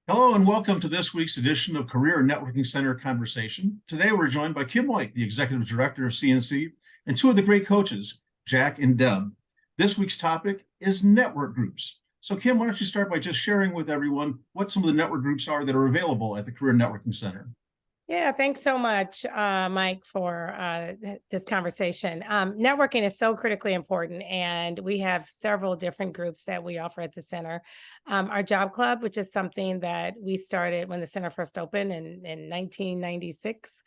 Hello and welcome to this week's edition of Career Networking Center Conversation. Today we're joined by Kim White, the Executive Director of CNC, and two of the great coaches, Jack and Deb. This week's topic is network groups. So Kim, why don't you start by just sharing with everyone what some of the network groups are that are available at the Career Networking Center? Yeah, thanks so much, Mike, for this conversation. Networking is so critically important, and we have several different groups that we offer at the center. Our job club, which is something that we started when the center first opened in 1996.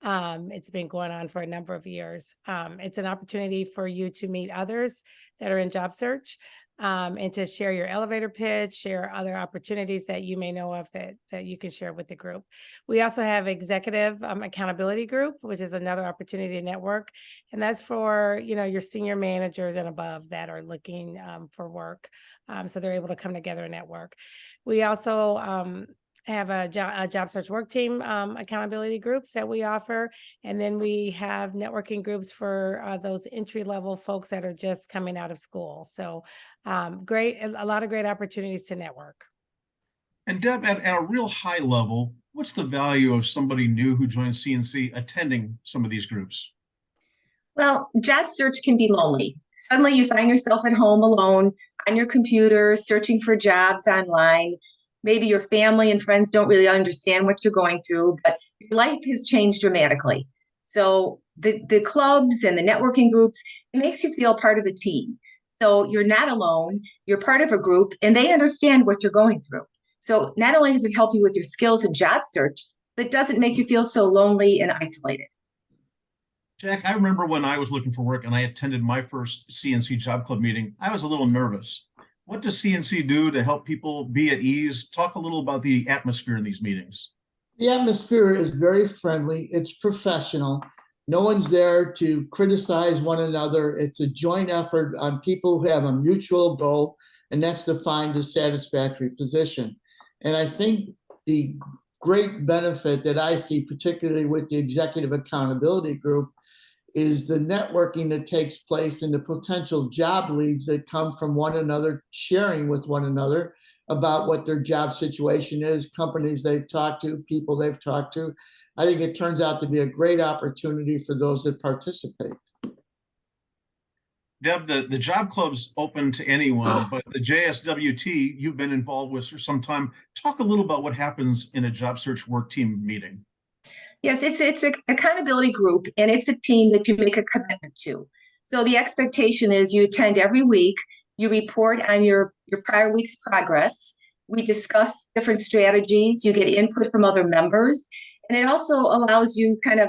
It's been going on for a number of years. It's an opportunity for you to meet others that are in job search, and to share your elevator pitch, share other opportunities that you may know of that you can share with the group. We also have executive accountability group, which is another opportunity to network, and that's for your senior managers and above that are looking for work, so they're able to come together and network. We also have a job search work team accountability groups that we offer. And then we have networking groups for those entry level folks that are just coming out of school. So a lot of great opportunities to network. And Deb, at a real high level, what's the value of somebody new who joins CNC attending some of these groups? Well, job search can be lonely. Suddenly you find yourself at home alone on your computer, searching for jobs online. Maybe your family and friends don't really understand what you're going through, but your life has changed dramatically. So the clubs and the networking groups, it makes you feel part of a team. So you're not alone, you're part of a group, and they understand what you're going through. So not only does it help you with your skills and job search, but it doesn't make you feel so lonely and isolated. Jack, I remember when I was looking for work and I attended my first CNC Job Club meeting, I was a little nervous. What does CNC do to help people be at ease? Talk a little about the atmosphere in these meetings. The atmosphere is very friendly. It's professional. No one's there to criticize one another. It's a joint effort on people who have a mutual goal, and that's to find a satisfactory position. And I think the great benefit that I see, particularly with the Executive Accountability Group, is the networking that takes place and the potential job leads that come from one another, sharing with one another about what their job situation is, companies they've talked to, people they've talked to. I think it turns out to be a great opportunity for those that participate. Deb, the job club's open to anyone, but the JSWT you've been involved with for some time. Talk a little about what happens in a job search work team meeting. Yes, it's an accountability group, and it's a team that you make a commitment to. So the expectation is you attend every week, you report on your prior week's progress. We discuss different strategies, you get input from other members, and it also allows you kind of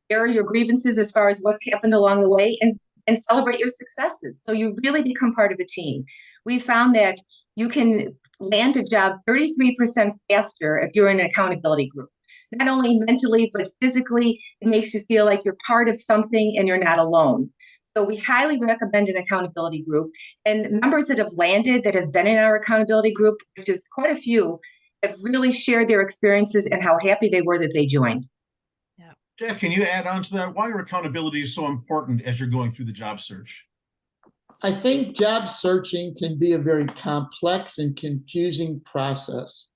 air your grievances as far as what's happened along the way and celebrate your successes. So you really become part of a team. We found that you can land a job 33% faster if you're in an accountability group. Not only mentally, but physically, it makes you feel like you're part of something and you're not alone. So we highly recommend an accountability group. And members that have landed, that have been in our accountability group, which is quite a few, have really shared their experiences and how happy they were that they joined. Yeah. Jack, can you add on to that? Why are accountability so important as you're going through the job search? I think job searching can be a very complex and confusing process.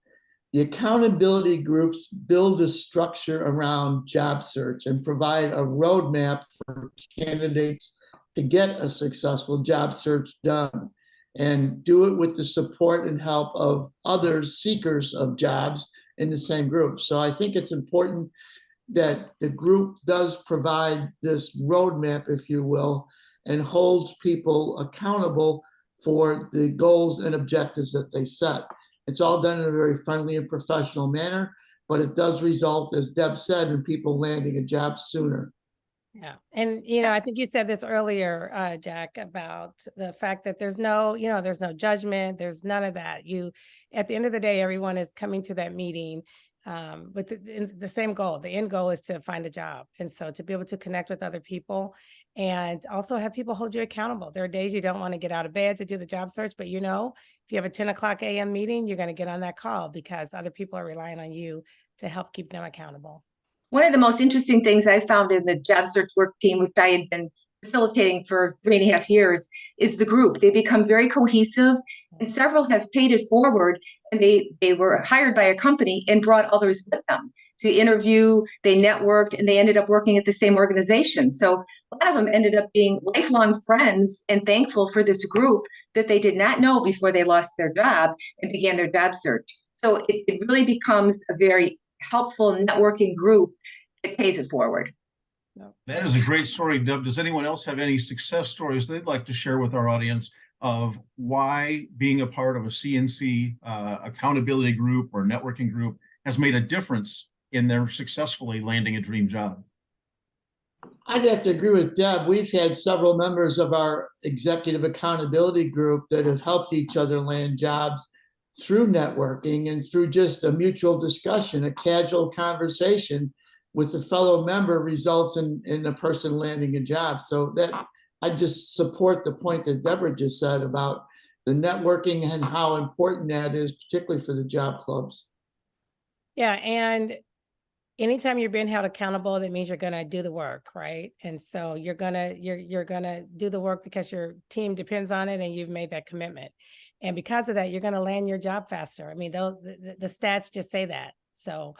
The accountability groups build a structure around job search and provide a roadmap for candidates to get a successful job search done, and do it with the support and help of others, seekers of jobs in the same group. So I think it's important that the group does provide this roadmap, if you will, and holds people accountable for the goals and objectives that they set. It's all done in a very friendly and professional manner, but it does result, as Deb said, in people landing a job sooner. Yeah. And, I think you said this earlier, Jack, about the fact that there's no judgment. There's none of that. At the end of the day, everyone is coming to that meeting with the same goal. The end goal is to find a job. And so to be able to connect with other people and also have people hold you accountable. There are days you don't want to get out of bed to do the job search, but if you have a 10 o'clock a.m. meeting, you're going to get on that call because other people are relying on you to help keep them accountable. One of the most interesting things I found in the job search work team, which I had been facilitating for 3.5 years, is the group. They become very cohesive, and several have paid it forward, and they were hired by a company and brought others with them to interview. They networked, and they ended up working at the same organization. So a lot of them ended up being lifelong friends and thankful for this group that they did not know before they lost their job and began their job search. So it really becomes a very helpful networking group that pays it forward. That is a great story, Deb. Does anyone else have any success stories they'd like to share with our audience of why being a part of a CNC accountability group or networking group has made a difference in their successfully landing a dream job? I'd have to agree with Deb. We've had several members of our executive accountability group that have helped each other land jobs through networking and through just a mutual discussion, a casual conversation with a fellow member results in a person landing a job. So that I just support the point that Deborah just said about the networking and how important that is, particularly for the job clubs. Yeah, and anytime you're being held accountable, that means you're gonna do the work, right? And so you're gonna do the work because your team depends on it and you've made that commitment. And because of that, you're gonna land your job faster. I mean, the stats just say that. So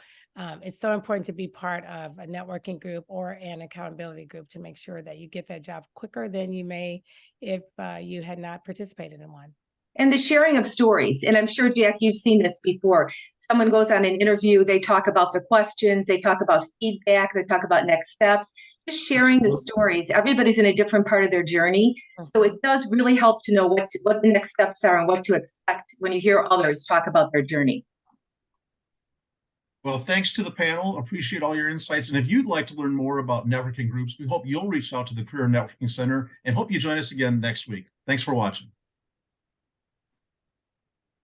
it's so important to be part of a networking group or an accountability group to make sure that you get that job quicker than you may if you had not participated in one. And the sharing of stories. And I'm sure, Jack, you've seen this before. Someone goes on an interview, they talk about the questions, they talk about feedback, they talk about next steps, just sharing the stories. Everybody's in a different part of their journey. So it does really help to know what the next steps are and what to expect when you hear others talk about their journey. Well, thanks to the panel. Appreciate all your insights. And if you'd like to learn more about networking groups, we hope you'll reach out to the Career Networking Center and hope you join us again next week. Thanks for watching.